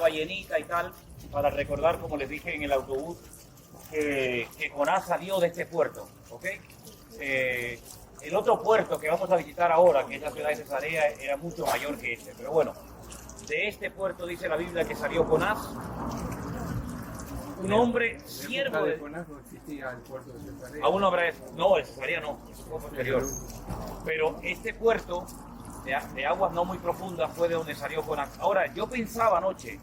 estaba llenita y tal, para recordar, como les dije en el autobús, que Jonás salió de este puerto, ¿ok? El otro puerto que vamos a visitar ahora, que es la ciudad de Cesarea, era mucho mayor que este, pero bueno, de este puerto dice la Biblia que salió Jonás, un hombre siervo de Jonás no existía el puerto de Cesarea. Aún no habrá, no, de Cesarea no, eso fue posterior. Pero este puerto de aguas no muy profundas fue de donde salió Jonás. Ahora, yo pensaba anoche,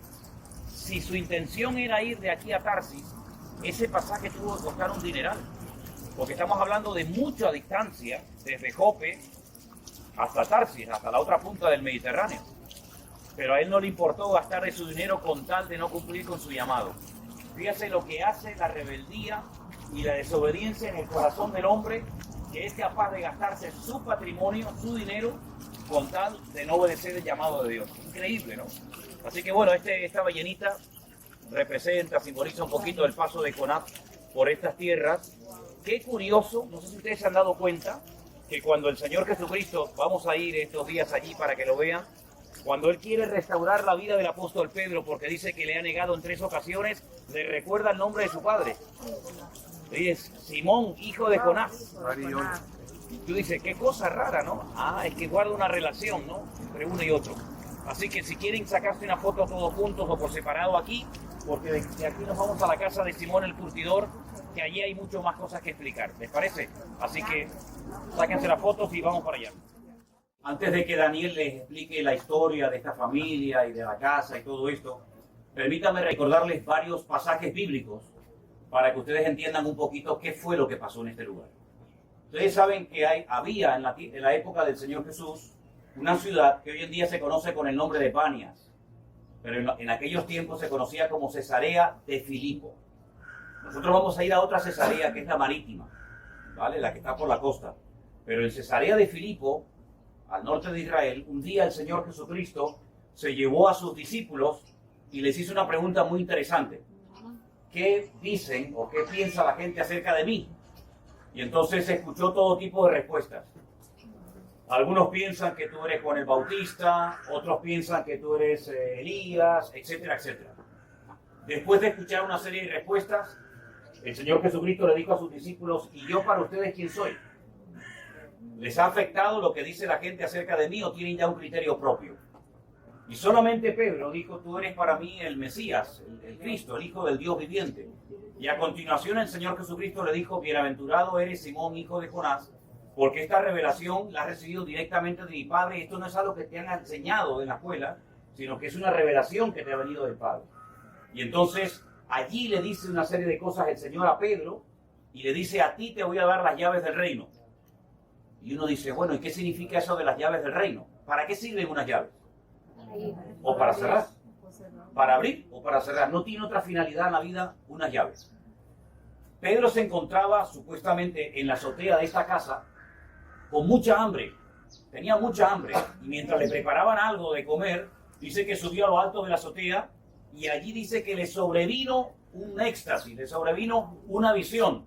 si su intención era ir de aquí a Tarsis, ese pasaje tuvo que costar un dineral. Porque estamos hablando de mucha distancia, desde Jope hasta Tarsis, hasta la otra punta del Mediterráneo. Pero a él no le importó gastar de su dinero con tal de no cumplir con su llamado. Fíjese lo que hace la rebeldía y la desobediencia en el corazón del hombre, que es capaz de gastarse su patrimonio, su dinero, con tal de no obedecer el llamado de Dios. Increíble, ¿no? Así que bueno, esta ballenita representa, simboliza un poquito el paso de Jonás por estas tierras. Qué curioso, no sé si ustedes se han dado cuenta, que cuando el Señor Jesucristo, vamos a ir estos días allí para que lo vean, cuando Él quiere restaurar la vida del apóstol Pedro, porque dice que le ha negado en 3 ocasiones, le recuerda el nombre de su padre. Y es Simón, hijo de Jonás. Y tú dices, qué cosa rara, ¿no? Ah, es que guarda una relación, ¿no? Entre uno y otro. Así que si quieren sacarse una foto todos juntos o por separado aquí, porque de aquí nos vamos a la casa de Simón el Curtidor, que allí hay mucho más cosas que explicar, ¿les parece? Así que sáquense las fotos y vamos para allá. Antes de que Daniel les explique la historia de esta familia y de la casa y todo esto, permítanme recordarles varios pasajes bíblicos para que ustedes entiendan un poquito qué fue lo que pasó en este lugar. Ustedes saben que había en la época del Señor Jesús una ciudad que hoy en día se conoce con el nombre de Panias, pero en aquellos tiempos se conocía como Cesarea de Filipo. Nosotros vamos a ir a otra Cesarea que es la marítima, ¿vale? La que está por la costa. Pero en Cesarea de Filipo, al norte de Israel, un día el Señor Jesucristo se llevó a sus discípulos y les hizo una pregunta muy interesante. ¿Qué dicen o qué piensa la gente acerca de mí? Y entonces se escuchó todo tipo de respuestas. Algunos piensan que tú eres Juan el Bautista, otros piensan que tú eres Elías, etcétera, etcétera. Después de escuchar una serie de respuestas, el Señor Jesucristo le dijo a sus discípulos, ¿y yo para ustedes quién soy? ¿Les ha afectado lo que dice la gente acerca de mí o tienen ya un criterio propio? Y solamente Pedro dijo, tú eres para mí el Mesías, el Cristo, el Hijo del Dios viviente. Y a continuación el Señor Jesucristo le dijo, bienaventurado eres Simón, hijo de Jonás, porque esta revelación la has recibido directamente de mi Padre. Esto no es algo que te han enseñado en la escuela, sino que es una revelación que te ha venido del Padre. Y entonces allí le dice una serie de cosas el Señor a Pedro y le dice, a ti te voy a dar las llaves del reino. Y uno dice, bueno, ¿y qué significa eso de las llaves del reino? ¿Para qué sirven unas llaves? ¿O para cerrar? ¿Para abrir o para cerrar? No tiene otra finalidad en la vida unas llaves. Pedro se encontraba supuestamente en la azotea de esta casa con mucha hambre. Tenía mucha hambre. Y mientras le preparaban algo de comer, dice que subió a lo alto de la azotea y allí dice que le sobrevino un éxtasis, le sobrevino una visión.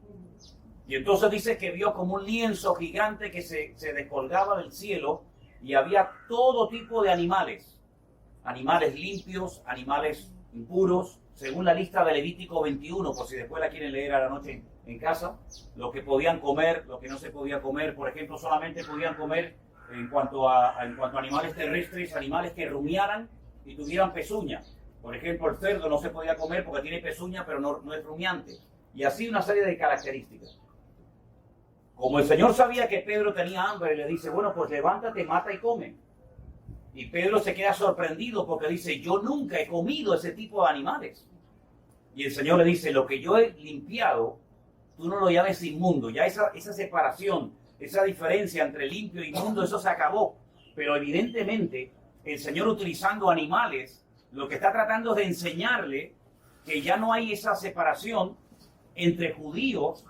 Y entonces dice que vio como un lienzo gigante que se descolgaba del cielo y había todo tipo de animales. Animales limpios, animales impuros, según la lista de Levítico 21, por si después la quieren leer a la noche en casa, lo que podían comer, lo que no se podía comer. Por ejemplo, solamente podían comer en cuanto a animales terrestres, animales que rumiaran y tuvieran pezuña. Por ejemplo, el cerdo no se podía comer porque tiene pezuña, pero no es rumiante. Y así una serie de características. Como el Señor sabía que Pedro tenía hambre, le dice, bueno, pues levántate, mata y come. Y Pedro se queda sorprendido porque dice, yo nunca he comido ese tipo de animales. Y el Señor le dice, lo que yo he limpiado, tú no lo llames inmundo. Ya esa separación, esa diferencia entre limpio e inmundo, eso se acabó. Pero evidentemente, el Señor utilizando animales, lo que está tratando es de enseñarle que ya no hay esa separación entre judíos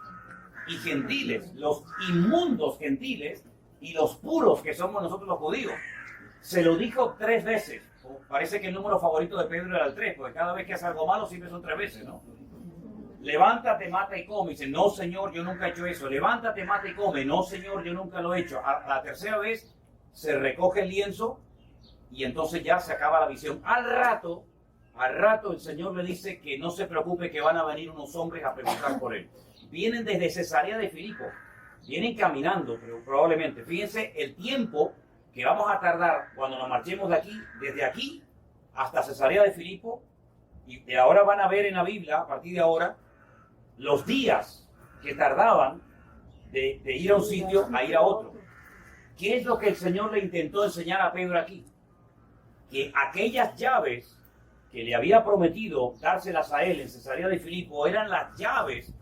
y gentiles, los inmundos gentiles y los puros que somos nosotros los judíos. Se lo dijo 3 veces. Parece que el número favorito de Pedro era el 3, porque cada vez que hace algo malo siempre son 3 veces, ¿no? Levántate, mata y come. Dice, no, Señor, yo nunca he hecho eso. Levántate, mata y come. No, Señor, yo nunca lo he hecho. A la tercera vez se recoge el lienzo y entonces ya se acaba la visión. Al rato al rato el Señor le dice que no se preocupe, que van a venir unos hombres a preguntar por él. Vienen desde Cesarea de Filipo, vienen caminando, pero probablemente. Fíjense el tiempo que vamos a tardar cuando nos marchemos de aquí, desde aquí hasta Cesarea de Filipo, y de ahora van a ver en la Biblia, a partir de ahora, los días que tardaban de ir a un sitio a ir a otro. ¿Qué es lo que el Señor le intentó enseñar a Pedro aquí? Que aquellas llaves que le había prometido dárselas a él en Cesarea de Filipo eran las llaves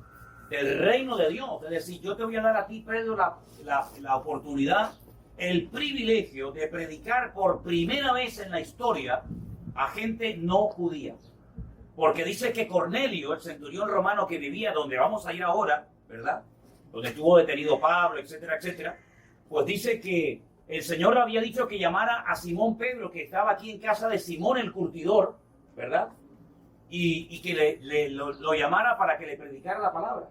del reino de Dios. Es decir, yo te voy a dar a ti, Pedro, la oportunidad, el privilegio de predicar por primera vez en la historia a gente no judía. Porque dice que Cornelio, el centurión romano que vivía donde vamos a ir ahora, ¿verdad? Donde estuvo detenido Pablo, etcétera, etcétera. Pues dice que el Señor había dicho que llamara a Simón Pedro, que estaba aquí en casa de Simón el curtidor, ¿verdad? Y que lo llamara para que le predicara la palabra.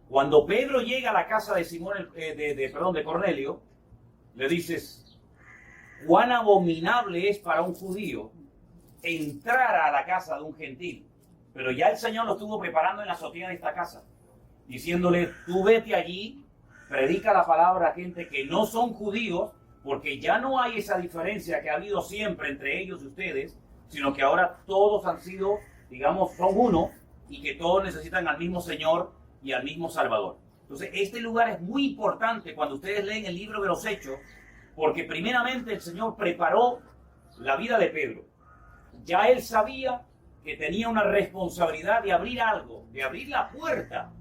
Cuando Pedro llega a la casa de Simón, de Cornelio, le dices, cuán abominable es para un judío entrar a la casa de un gentil. Pero ya el Señor lo estuvo preparando en la azotea de esta casa, diciéndole, tú vete allí, predica la palabra a gente que no son judíos, porque ya no hay esa diferencia que ha habido siempre entre ellos y ustedes, sino que ahora todos han sido, digamos, son uno, y que todos necesitan al mismo Señor y al mismo Salvador. Entonces, este lugar es muy importante cuando ustedes leen el libro de los Hechos, porque primeramente el Señor preparó la vida de Pedro. Ya él sabía que tenía una responsabilidad de abrir algo, de abrir la puerta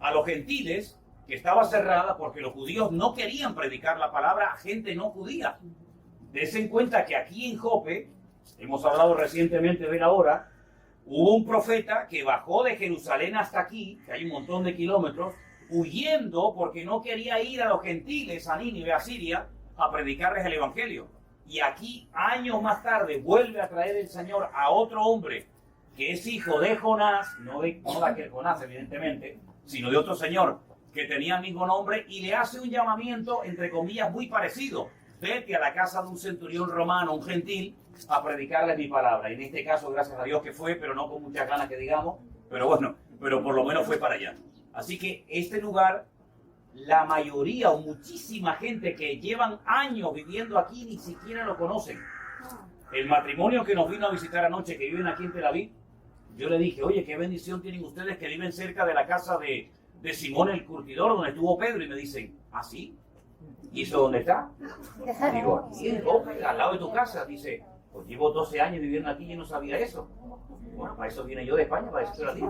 a los gentiles, que estaba cerrada porque los judíos no querían predicar la palabra a gente no judía. Dense en cuenta que aquí en Jope, hemos hablado recientemente de él ahora, hubo un profeta que bajó de Jerusalén hasta aquí, que hay un montón de kilómetros, huyendo porque no quería ir a los gentiles, a Nínive, a Siria, a predicarles el evangelio. Y aquí, años más tarde, vuelve a traer el Señor a otro hombre que es hijo de Jonás, no de aquel Jonás, evidentemente, sino de otro señor que tenía el mismo nombre, y le hace un llamamiento, entre comillas, muy parecido. Vete a la casa de un centurión romano, un gentil, a predicarles mi palabra. Y en este caso, gracias a Dios que fue, pero no con muchas ganas que digamos, pero bueno, pero por lo menos fue para allá. Así que este lugar, la mayoría o muchísima gente que llevan años viviendo aquí ni siquiera lo conocen. El matrimonio que nos vino a visitar anoche, que viven aquí en Tel Aviv, yo le dije, oye, qué bendición tienen ustedes que viven cerca de la casa de Simón el curtidor, donde estuvo Pedro, y me dicen, ¿ah, sí? ¿Y eso dónde está? Digo, aquí en Jope, al lado de tu casa. Dice, pues llevo 12 años viviendo aquí y no sabía eso. Bueno, para eso vine yo de España, para decirlo a ti.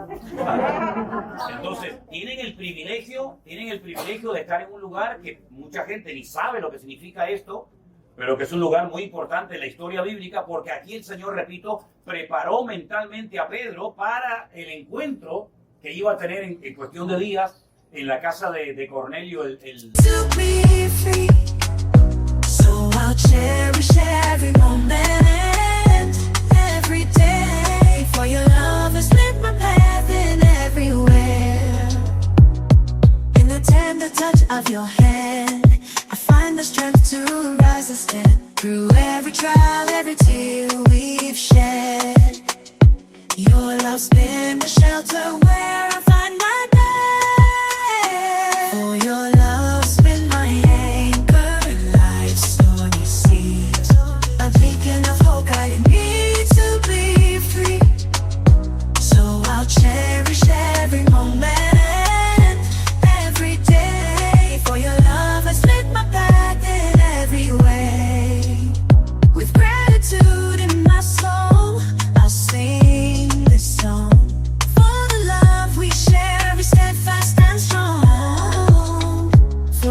Entonces, tienen el privilegio de estar en un lugar que mucha gente ni sabe lo que significa esto, pero que es un lugar muy importante en la historia bíblica, porque aquí el Señor, repito, preparó mentalmente a Pedro para el encuentro que iba a tener en cuestión de días en la casa de Cornelio So I'll cherish every moment, every day, for your love has lit my path in everywhere. In the tender touch of your hand, I find the strength to rise and stand through every trial, every tear we've shed. Your love's been the shelter where I find my bed. For your love's been my anchor, life's stormy seas, a beacon of hope guiding me to be free. So I'll cherish every moment, every day, for your love has lit my path in every way. With gratitude in my soul, I'll sing this song. For the love we share is steadfast and strong.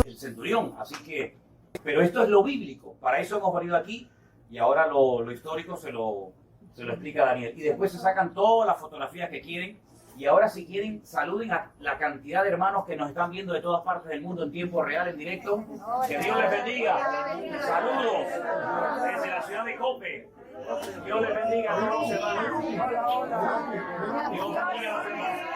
el centurión. Así que, pero esto es lo bíblico. Para eso hemos venido aquí, y ahora lo histórico se lo explica Daniel. Y después se sacan todas las fotografías que quieren. Y ahora, si quieren, saluden a la cantidad de hermanos que nos están viendo de todas partes del mundo en tiempo real, en directo. Que Dios les bendiga. Saludos desde la ciudad de Jope. Dios les bendiga a todos los hermanos. Dios bendiga a los hermanos.